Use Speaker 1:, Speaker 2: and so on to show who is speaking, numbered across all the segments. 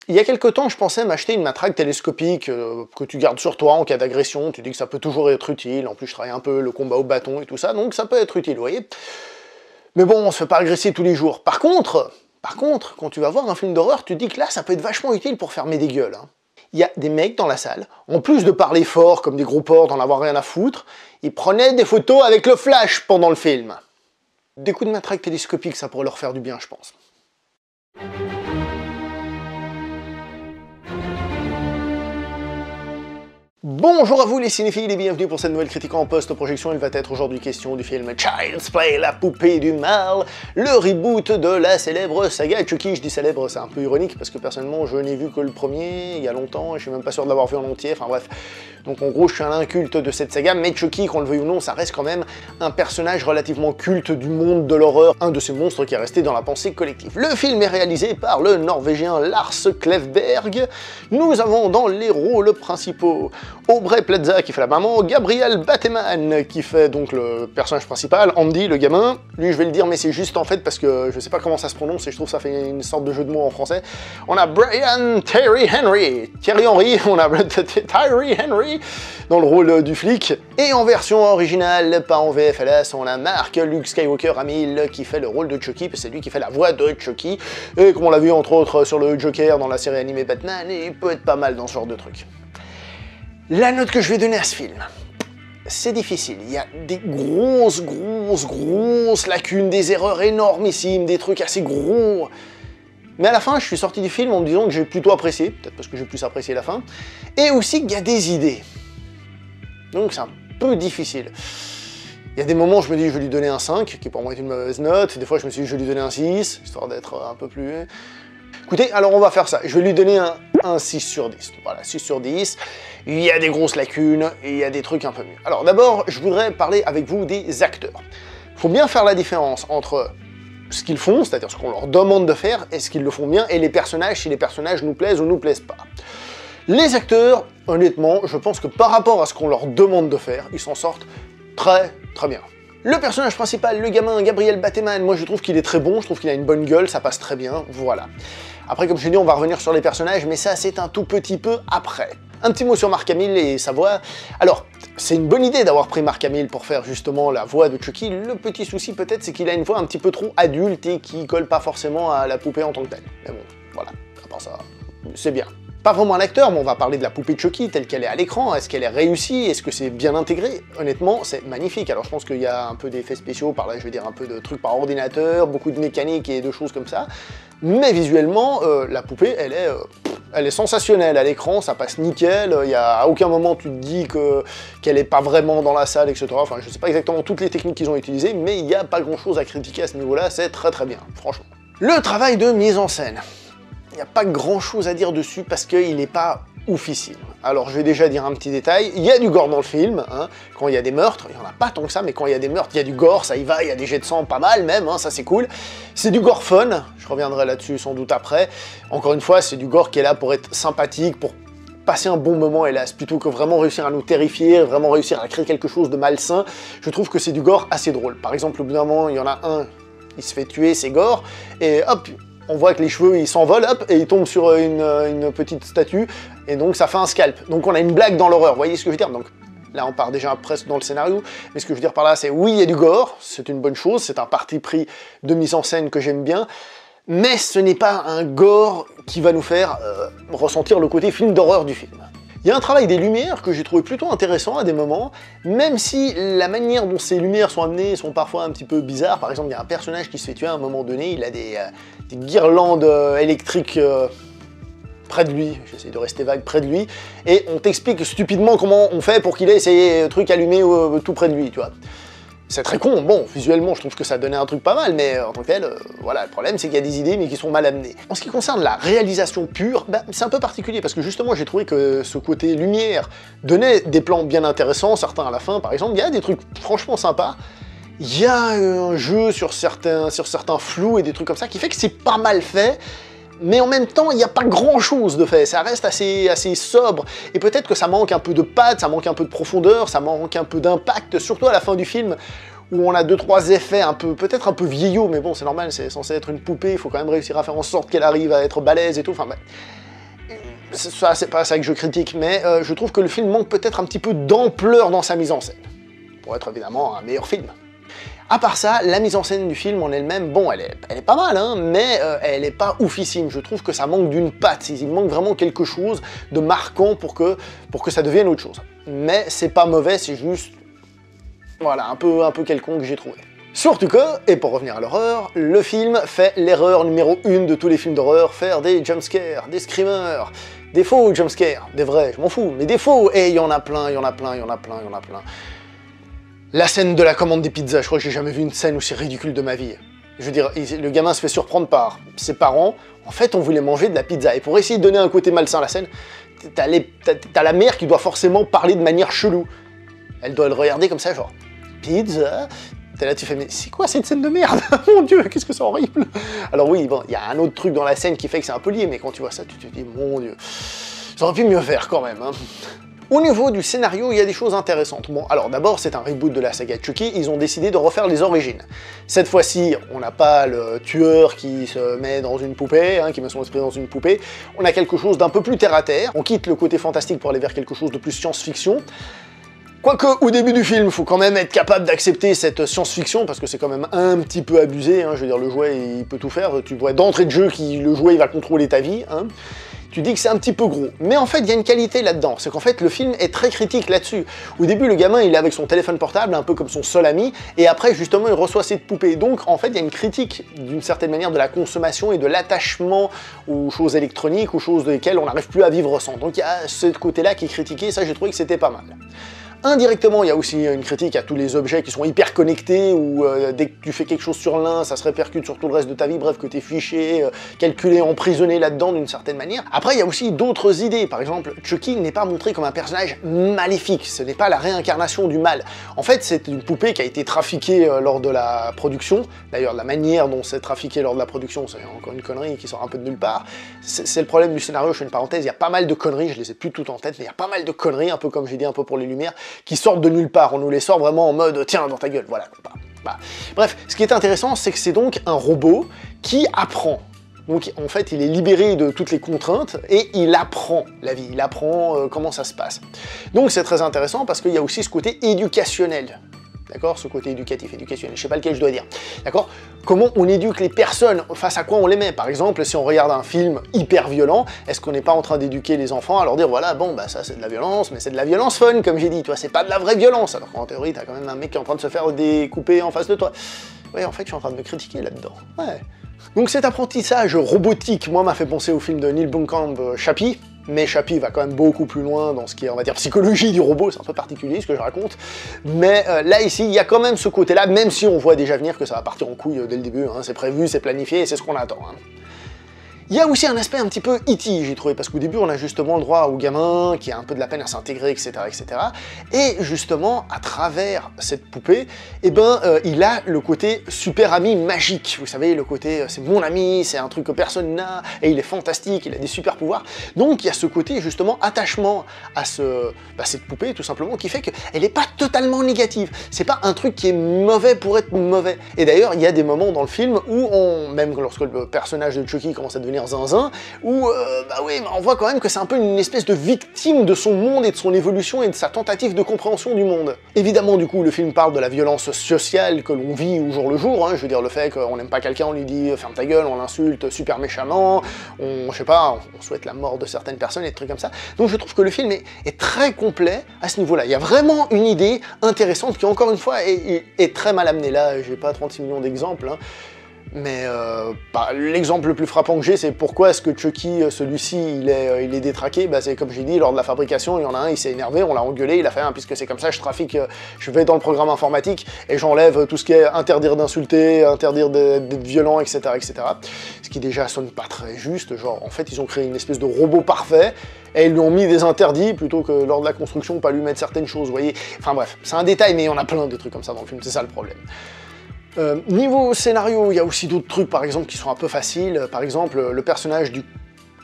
Speaker 1: Il y a quelque temps, je pensais m'acheter une matraque télescopique que tu gardes sur toi en cas d'agression. Tu dis que ça peut toujours être utile. En plus, je travaille un peu le combat au bâton et tout ça, donc ça peut être utile, vous voyez. Mais bon, on se fait pas agresser tous les jours. Par contre, quand tu vas voir un film d'horreur, tu te dis que là, ça peut être vachement utile pour fermer des gueules. Hein. Il y a des mecs dans la salle, en plus de parler fort comme des gros porcs, d'en avoir rien à foutre, ils prenaient des photos avec le flash pendant le film. Des coups de matraque télescopique, ça pourrait leur faire du bien, je pense. Bonjour à vous les cinéphiles et bienvenue pour cette nouvelle critique en post-projection. Il va être aujourd'hui question du film Child's Play, la poupée du mal, le reboot de la célèbre saga Chucky. Je dis célèbre, c'est un peu ironique parce que personnellement je n'ai vu que le premier il y a longtemps et je suis même pas sûr de l'avoir vu en entier, enfin bref. Donc en gros je suis un inculte de cette saga, mais Chucky, qu'on le veuille ou non, ça reste quand même un personnage relativement culte du monde de l'horreur, un de ces monstres qui est resté dans la pensée collective. Le film est réalisé par le norvégien Lars Klevberg. Nous avons dans les rôles principaux Aubrey Plaza qui fait la maman, Gabriel Bateman qui fait donc le personnage principal, Andy le gamin, lui je vais le dire mais c'est juste en fait parce que je sais pas comment ça se prononce et je trouve que ça fait une sorte de jeu de mots en français. On a Brian Thierry Henry, on a Tyree Henry dans le rôle du flic, et en version originale, pas en VFLS, on a Mark Luke Skywalker Hamill qui fait le rôle de Chucky, c'est lui qui fait la voix de Chucky, et comme on l'a vu entre autres sur le Joker dans la série animée Batman, et il peut être pas mal dans ce genre de truc. La note que je vais donner à ce film, c'est difficile, il y a des grosses lacunes, des erreurs énormissimes, des trucs assez gros. Mais à la fin, je suis sorti du film en me disant que j'ai plutôt apprécié, peut-être parce que j'ai plus apprécié la fin, et aussi qu'il y a des idées. Donc c'est un peu difficile. Il y a des moments où je me dis que je vais lui donner un 5, qui pour moi est une mauvaise note, des fois je me suis dit que je vais lui donner un 6, histoire d'être un peu plus... Écoutez, alors on va faire ça, je vais lui donner un 6 sur 10, voilà, 6 sur 10, il y a des grosses lacunes, et il y a des trucs un peu mieux. Alors d'abord, je voudrais parler avec vous des acteurs. Il faut bien faire la différence entre ce qu'ils font, c'est-à-dire ce qu'on leur demande de faire, et ce qu'ils le font bien, et les personnages, si les personnages nous plaisent ou nous plaisent pas. Les acteurs, honnêtement, je pense que par rapport à ce qu'on leur demande de faire, ils s'en sortent très bien. Le personnage principal, le gamin, Gabriel Bateman, moi je trouve qu'il est très bon, je trouve qu'il a une bonne gueule, ça passe très bien, voilà. Après, comme je l'ai dit, on va revenir sur les personnages, mais ça c'est un tout petit peu après. Un petit mot sur Mark Hamill et sa voix. Alors, c'est une bonne idée d'avoir pris Mark Hamill pour faire justement la voix de Chucky. Le petit souci peut-être, c'est qu'il a une voix un petit peu trop adulte et qui colle pas forcément à la poupée en tant que telle. Mais bon, voilà, à part ça, c'est bien. Pas vraiment un acteur, mais on va parler de la poupée de Chucky telle qu'elle est à l'écran. Est-ce qu'elle est réussie? Est-ce que c'est bien intégré? Honnêtement, c'est magnifique. Alors je pense qu'il y a un peu d'effets spéciaux, par là je vais dire un peu de trucs par ordinateur, beaucoup de mécanique et de choses comme ça. Mais visuellement, la poupée, elle est sensationnelle à l'écran, ça passe nickel. Il y a à aucun moment tu te dis qu'elle est pas vraiment dans la salle, etc. Enfin, je sais pas exactement toutes les techniques qu'ils ont utilisées, mais il n'y a pas grand-chose à critiquer à ce niveau-là. C'est très bien, franchement. Le travail de mise en scène. Il n'y a pas grand chose à dire dessus parce qu'il n'est pas oufissime. Alors je vais déjà dire un petit détail, il y a du gore dans le film, hein. Quand il y a des meurtres, il n'y en a pas tant que ça, mais quand il y a des meurtres, il y a du gore, ça y va, il y a des jets de sang pas mal même, hein, ça c'est cool. C'est du gore fun, je reviendrai là-dessus sans doute après. Encore une fois, c'est du gore qui est là pour être sympathique, pour passer un bon moment hélas, plutôt que vraiment réussir à nous terrifier, vraiment réussir à créer quelque chose de malsain. Je trouve que c'est du gore assez drôle. Par exemple, au bout d'un moment, il y en a un, il se fait tuer, c'est gore, et hop, on voit que les cheveux ils s'envolent hop, et ils tombent sur une petite statue, et donc ça fait un scalp. Donc on a une blague dans l'horreur, vous voyez ce que je veux dire? Donc là on part déjà presque dans le scénario, mais ce que je veux dire par là c'est oui il y a du gore, c'est une bonne chose, c'est un parti pris de mise en scène que j'aime bien, mais ce n'est pas un gore qui va nous faire ressentir le côté film d'horreur du film. Il y a un travail des lumières que j'ai trouvé plutôt intéressant à des moments, même si la manière dont ces lumières sont amenées sont parfois un petit peu bizarres. Par exemple, il y a un personnage qui se fait tuer à un moment donné, il a des guirlandes électriques près de lui, j'essaie de rester vague, près de lui, et on t'explique stupidement comment on fait pour qu'il ait ces trucs allumés tout près de lui, tu vois. C'est très con, bon, visuellement je trouve que ça donnait un truc pas mal, mais en tant que tel, voilà, le problème c'est qu'il y a des idées mais qui sont mal amenées. En ce qui concerne la réalisation pure, bah, c'est un peu particulier, parce que justement j'ai trouvé que ce côté lumière donnait des plans bien intéressants, certains à la fin par exemple, il y a des trucs franchement sympas, il y a un jeu sur certains flous et des trucs comme ça qui fait que c'est pas mal fait, mais en même temps, il n'y a pas grand-chose de fait, ça reste assez sobre, et peut-être que ça manque un peu de patte, ça manque un peu de profondeur, ça manque un peu d'impact, surtout à la fin du film, où on a 2-3 effets peut-être un peu vieillots, mais bon, c'est normal, c'est censé être une poupée, il faut quand même réussir à faire en sorte qu'elle arrive à être balèze et tout, enfin, bah, ça c'est pas ça que je critique, mais je trouve que le film manque peut-être un petit peu d'ampleur dans sa mise en scène, pour être évidemment un meilleur film. À part ça, la mise en scène du film en elle-même, bon, elle est pas mal, hein, mais elle est pas oufissime. Je trouve que ça manque d'une patte, il manque vraiment quelque chose de marquant pour que ça devienne autre chose. Mais c'est pas mauvais, c'est juste, voilà, un peu quelconque j'ai trouvé. Surtout que, et pour revenir à l'horreur, le film fait l'erreur numéro 1 de tous les films d'horreur, faire des jumpscares, des screamers, des faux jumpscares, des vrais, je m'en fous, mais des faux, et il y en a plein, il y en a plein, il y en a plein, il y en a plein. La scène de la commande des pizzas, je crois que j'ai jamais vu une scène aussi ridicule de ma vie. Je veux dire, le gamin se fait surprendre par ses parents, en fait on voulait manger de la pizza, et pour essayer de donner un côté malsain à la scène, t'as la mère qui doit forcément parler de manière chelou. Elle doit le regarder comme ça, genre, pizza. T'es là, tu fais, mais c'est quoi cette scène de merde? Mon Dieu, qu'est-ce que c'est horrible! Alors oui, bon, il y a un autre truc dans la scène qui fait que c'est un peu lié, mais quand tu vois ça, tu te dis, mon Dieu, ça aurait pu mieux faire quand même, hein. Au niveau du scénario, il y a des choses intéressantes. Bon, alors d'abord, c'est un reboot de la saga Chucky, ils ont décidé de refaire les origines. Cette fois-ci, on n'a pas le tueur qui se met dans une poupée, hein, qui met son esprit dans une poupée, on a quelque chose d'un peu plus terre-à-terre, on quitte le côté fantastique pour aller vers quelque chose de plus science-fiction. Quoique, au début du film, il faut quand même être capable d'accepter cette science-fiction, parce que c'est quand même un petit peu abusé, hein, je veux dire, le jouet, il peut tout faire, tu vois d'entrée de jeu que le jouet, il va contrôler ta vie, hein. Tu dis que c'est un petit peu gros. Mais en fait, il y a une qualité là-dedans, c'est qu'en fait, le film est très critique là-dessus. Au début, le gamin, il est avec son téléphone portable, un peu comme son seul ami, et après, justement, il reçoit cette poupée. Donc, en fait, il y a une critique, d'une certaine manière, de la consommation et de l'attachement aux choses électroniques, aux choses desquelles on n'arrive plus à vivre sans. Donc, il y a ce côté-là qui est critiqué, et ça, j'ai trouvé que c'était pas mal. Indirectement, il y a aussi une critique à tous les objets qui sont hyper connectés, où dès que tu fais quelque chose sur l'un, ça se répercute sur tout le reste de ta vie, bref, que t'es fiché, calculé, emprisonné là-dedans d'une certaine manière. Après, il y a aussi d'autres idées. Par exemple, Chucky n'est pas montré comme un personnage maléfique, ce n'est pas la réincarnation du mal. En fait, c'est une poupée qui a été trafiquée lors de la production. D'ailleurs, la manière dont c'est trafiqué lors de la production, c'est encore une connerie qui sort un peu de nulle part. C'est le problème du scénario, je fais une parenthèse, il y a pas mal de conneries, je les ai plus toutes en tête, mais il y a pas mal de conneries, un peu comme j'ai dit, un peu pour les Lumières, qui sortent de nulle part, on nous les sort vraiment en mode tiens dans ta gueule, voilà. Bref, ce qui est intéressant, c'est que c'est donc un robot qui apprend. Donc en fait, il est libéré de toutes les contraintes et il apprend la vie, il apprend comment ça se passe. Donc c'est très intéressant parce qu'il y a aussi ce côté éducationnel. D'accord? Ce côté éducationnel, je sais pas lequel je dois dire. D'accord? Comment on éduque les personnes, face à quoi on les met? Par exemple, si on regarde un film hyper violent, est-ce qu'on n'est pas en train d'éduquer les enfants à leur dire, voilà, bon, bah ça c'est de la violence, mais c'est de la violence fun, comme j'ai dit, tu vois, c'est pas de la vraie violence, alors qu'en théorie, t'as quand même un mec qui est en train de se faire découper en face de toi. Ouais, en fait, je suis en train de me critiquer là-dedans. Ouais. Donc cet apprentissage robotique, moi, m'a fait penser au film de Neil Blomkamp, Chappie, mais Chappie va quand même beaucoup plus loin dans ce qui est, on va dire, psychologie du robot, c'est un peu particulier ce que je raconte, mais là, ici, il y a quand même ce côté-là, même si on voit déjà venir que ça va partir en couille dès le début, hein, c'est prévu, c'est planifié, et c'est ce qu'on attend. Hein. Il y a aussi un aspect un petit peu E.T., j'ai trouvé, parce qu'au début, on a justement le droit au gamin qui a un peu de la peine à s'intégrer, etc., etc., et justement, à travers cette poupée, eh ben, il a le côté super ami magique, vous savez, le côté c'est mon ami, c'est un truc que personne n'a, et il est fantastique, il a des super pouvoirs, donc il y a ce côté, justement, attachement à cette poupée, tout simplement, qui fait qu'elle n'est pas totalement négative, c'est pas un truc qui est mauvais pour être mauvais, et d'ailleurs, il y a des moments dans le film où même lorsque le personnage de Chucky commence à devenir zinzin, où bah oui, on voit quand même que c'est un peu une espèce de victime de son monde et de son évolution et de sa tentative de compréhension du monde. Évidemment, du coup, le film parle de la violence sociale que l'on vit au jour le jour, hein, je veux dire, le fait qu'on n'aime pas quelqu'un, on lui dit « ferme ta gueule », on l'insulte super méchamment, je sais pas, on souhaite la mort de certaines personnes et des trucs comme ça. Donc je trouve que le film est très complet à ce niveau-là. Il y a vraiment une idée intéressante qui, encore une fois, est très mal amenée. Là, j'ai pas 36 millions d'exemples, hein. Mais l'exemple le plus frappant que j'ai, c'est pourquoi est-ce que Chucky, celui-ci, il est détraqué. Bah, c'est comme j'ai dit, lors de la fabrication, il y en a un, il s'est énervé, on l'a engueulé, il a fait puisque c'est comme ça, je vais dans le programme informatique et j'enlève tout ce qui est interdire d'insulter, interdire d'être violent, etc., etc. Ce qui déjà sonne pas très juste, genre en fait ils ont créé une espèce de robot parfait et ils lui ont mis des interdits plutôt que lors de la construction pas lui mettre certaines choses, vous voyez. Enfin bref, c'est un détail, mais il y en a plein des trucs comme ça dans le film, c'est ça le problème. Niveau scénario, il y a aussi d'autres trucs, par exemple, qui sont un peu faciles. Par exemple, le personnage du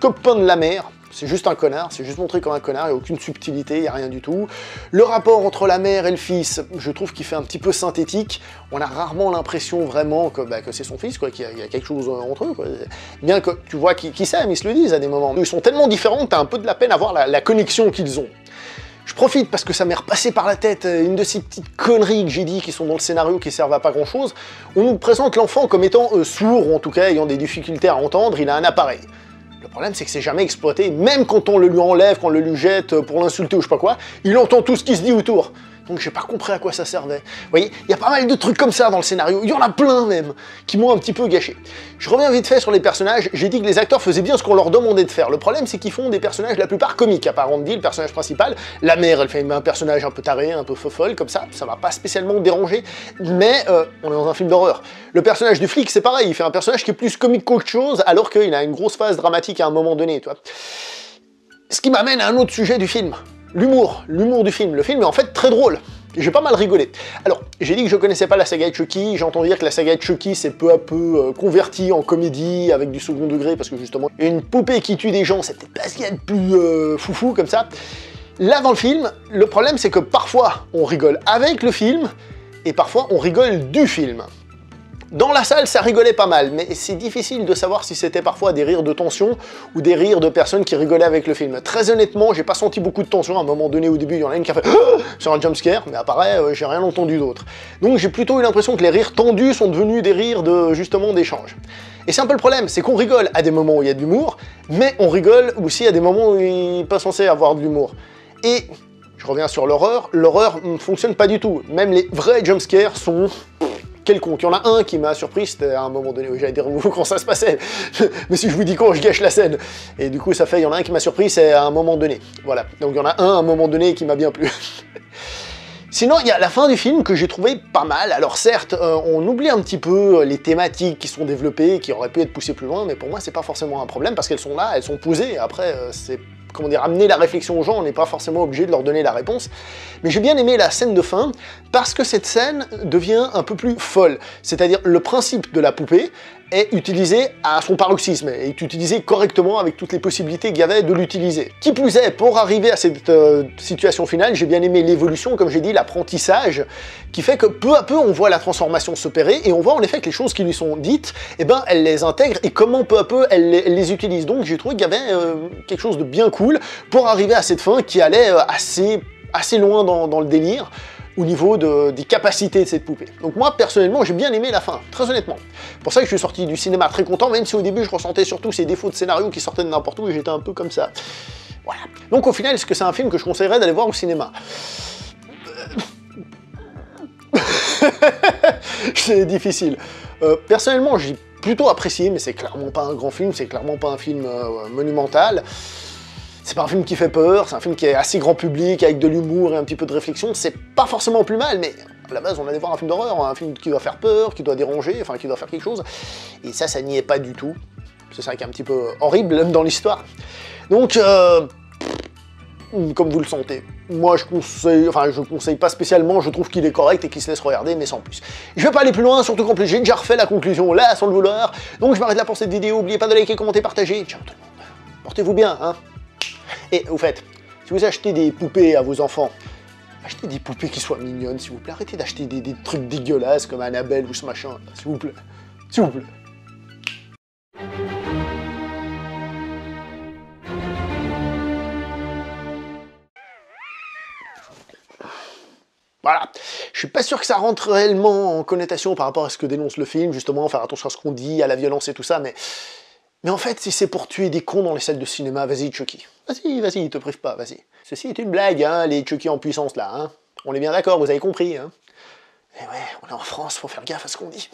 Speaker 1: copain de la mère, C'est juste un connard, c'est juste montré comme un connard, il n'y a aucune subtilité, il n'y a rien du tout. Le rapport entre la mère et le fils, je trouve qu'il fait un petit peu synthétique. On a rarement l'impression vraiment que c'est son fils, quoi, qu'il y a quelque chose entre eux, quoi. Bien que tu vois qu'ils s'aiment, ils se le disent à des moments. Ils sont tellement différents que tu as un peu de la peine à voir la connexion qu'ils ont. Je profite parce que ça m'est repassé par la tête une de ces petites conneries que j'ai dit qui sont dans le scénario qui servent à pas grand chose. On nous présente l'enfant comme étant sourd, ou en tout cas ayant des difficultés à entendre, il a un appareil. Le problème, c'est que c'est jamais exploité, même quand on le lui enlève, quand on le lui jette pour l'insulter ou je sais pas quoi, il entend tout ce qui se dit autour. Donc j'ai pas compris à quoi ça servait. Vous voyez, il y a pas mal de trucs comme ça dans le scénario, il y en a plein même, qui m'ont un petit peu gâché. Je reviens vite fait sur les personnages, j'ai dit que les acteurs faisaient bien ce qu'on leur demandait de faire. Le problème, c'est qu'ils font des personnages la plupart comiques, à part Andy, le personnage principal. La mère, elle fait un personnage un peu taré, un peu fofolle, comme ça m'a pas spécialement dérangé, mais on est dans un film d'horreur. Le personnage du flic, c'est pareil, il fait un personnage qui est plus comique qu'autre chose, alors qu'il a une grosse phase dramatique à un moment donné, tu vois. Ce qui m'amène à un autre sujet du film. L'humour du film. Le film est en fait très drôle. J'ai pas mal rigolé. Alors, j'ai dit que je connaissais pas la saga de Chucky, j'entends dire que la saga de Chucky s'est peu à peu convertie en comédie avec du second degré, parce que justement, une poupée qui tue des gens, c'était pas ce qu'il y a de plus foufou comme ça. Là, dans le film, le problème c'est que parfois, on rigole avec le film, et parfois, on rigole du film. Dans la salle, ça rigolait pas mal, mais c'est difficile de savoir si c'était parfois des rires de tension ou des rires de personnes qui rigolaient avec le film. Très honnêtement, j'ai pas senti beaucoup de tension. À un moment donné, au début, il y en a une qui a fait sur un jumpscare, mais après, j'ai rien entendu d'autre. Donc j'ai plutôt eu l'impression que les rires tendus sont devenus des rires de, justement, d'échange. Et c'est un peu le problème, c'est qu'on rigole à des moments où il y a de l'humour, mais on rigole aussi à des moments où il n'est pas censé avoir de l'humour. Et je reviens sur l'horreur ne fonctionne pas du tout. Même les vrais jumpscares sont quelconque. Il y en a un qui m'a surpris, c'était à un moment donné, j'allais dire vous quand ça se passait, mais si je vous dis quand, je gâche la scène. Et du coup, ça fait, il y en a un qui m'a surpris, c'est à un moment donné. Voilà, donc il y en a un à un moment donné qui m'a bien plu. Sinon, il y a la fin du film que j'ai trouvé pas mal. Alors certes, on oublie un petit peu les thématiques qui sont développées, qui auraient pu être poussées plus loin, mais pour moi, c'est pas forcément un problème, parce qu'elles sont là, elles sont posées, après, c'est... comment dire, amener la réflexion aux gens, on n'est pas forcément obligé de leur donner la réponse. Mais j'ai bien aimé la scène de fin, parce que cette scène devient un peu plus folle. C'est-à-dire, le principe de la poupée est utilisé à son paroxysme, est utilisé correctement avec toutes les possibilités qu'il y avait de l'utiliser. Qui plus est, pour arriver à cette situation finale, j'ai bien aimé l'évolution, comme j'ai dit, l'apprentissage, qui fait que peu à peu, on voit la transformation s'opérer, et on voit en effet que les choses qui lui sont dites, eh ben, elle les intègre, et comment peu à peu, elle les utilise. Donc j'ai trouvé qu'il y avait quelque chose de bien cool pour arriver à cette fin qui allait assez loin dans le délire, au niveau des capacités de cette poupée. Donc moi, personnellement, j'ai bien aimé la fin, très honnêtement. C'est pour ça que je suis sorti du cinéma très content, même si au début, je ressentais surtout ces défauts de scénario qui sortaient de n'importe où, et j'étais un peu comme ça. Voilà. Donc au final, est-ce que c'est un film que je conseillerais d'aller voir au cinéma? C'est difficile. Personnellement, j'ai plutôt apprécié, mais c'est clairement pas un grand film, c'est clairement pas un film monumental. C'est pas un film qui fait peur, c'est un film qui est assez grand public, avec de l'humour et un petit peu de réflexion, c'est pas forcément plus mal, mais à la base on allait voir un film d'horreur, un film qui doit faire peur, qui doit déranger, enfin qui doit faire quelque chose, et ça n'y est pas du tout. C'est ça qui est un petit peu horrible dans l'histoire. Donc, comme vous le sentez, moi je conseille pas spécialement, je trouve qu'il est correct et qu'il se laisse regarder, mais sans plus. Je vais pas aller plus loin, surtout qu'en plus j'ai déjà refait la conclusion là, sans le vouloir, donc je m'arrête là pour cette vidéo, n'oubliez pas de liker, commenter, partager, ciao tout le monde, portez-vous bien, hein. Et au fait, si vous achetez des poupées à vos enfants, achetez des poupées qui soient mignonnes, s'il vous plaît. Arrêtez d'acheter des trucs dégueulasses comme Annabelle ou ce machin, s'il vous plaît. S'il vous plaît. Voilà, je suis pas sûr que ça rentre réellement en connotation par rapport à ce que dénonce le film, justement, faire attention à ce qu'on dit, à la violence et tout ça, mais en fait, si c'est pour tuer des cons dans les salles de cinéma, vas-y Chucky. Vas-y, te prive pas, vas-y. Ceci est une blague, hein, les Chucky en puissance là, hein. On est bien d'accord, vous avez compris, hein. Et ouais, on est en France, faut faire gaffe à ce qu'on dit.